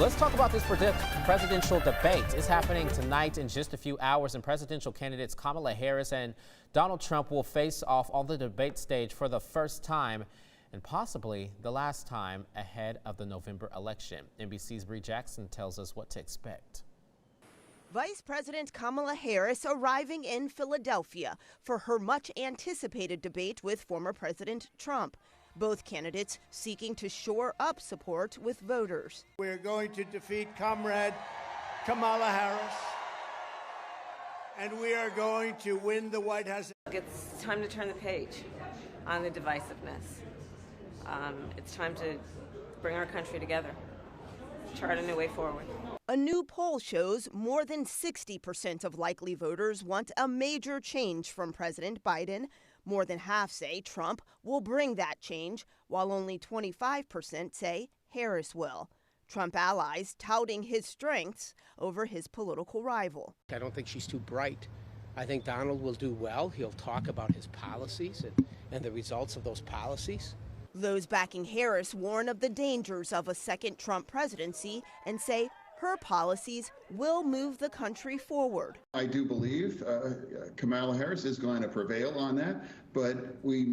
Let's talk about this presidential debate. It's happening tonight in just a few hours, and presidential candidates Kamala Harris and Donald Trump will face off on the debate stage for the first time and possibly the last time ahead of the November election. NBC's Bree Jackson tells us what to expect. Vice President Kamala Harris arriving in Philadelphia for her much anticipated debate with former President Trump. Both candidates seeking to shore up support with voters. We're going to defeat Comrade Kamala Harris, and we are going to win the White House. It's time to turn the page on the divisiveness. It's time to bring our country together, chart a new way forward. A new poll shows more than 60% of likely voters want a major change from President Biden. More than half say Trump will bring that change, while only 25% say Harris will. Trump allies touting his strengths over his political rival. I don't think she's too bright. I think Donald will do well. He'll talk about his policies and the results of those policies. Those backing Harris warn of the dangers of a second Trump presidency and say her policies will move the country forward. I do believe Kamala Harris is going to prevail on that, but we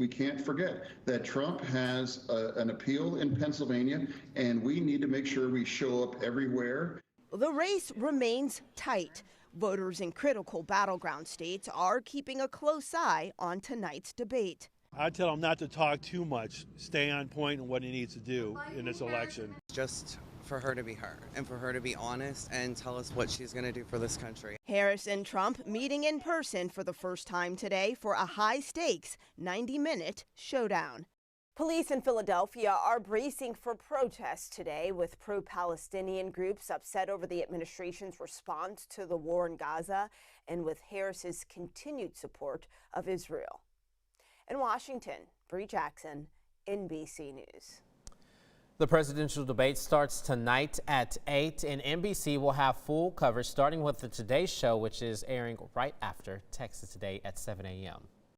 can't forget that Trump has an appeal in Pennsylvania, and we need to make sure we show up everywhere. The race remains tight. Voters in critical battleground states are keeping a close eye on tonight's debate. I tell him not to talk too much, stay on point in what he needs to do in this election. Just for her to be her and for her to be honest and tell us what she's going to do for this country. Harris and Trump meeting in person for the first time today for a high-stakes 90-minute showdown. Police in Philadelphia are bracing for protests today, with pro-Palestinian groups upset over the administration's response to the war in Gaza and with Harris's continued support of Israel. In Washington, Bree Jackson, NBC News. The presidential debate starts tonight at 8, and NBC will have full coverage starting with the Today Show, which is airing right after Texas Today at 7 a.m.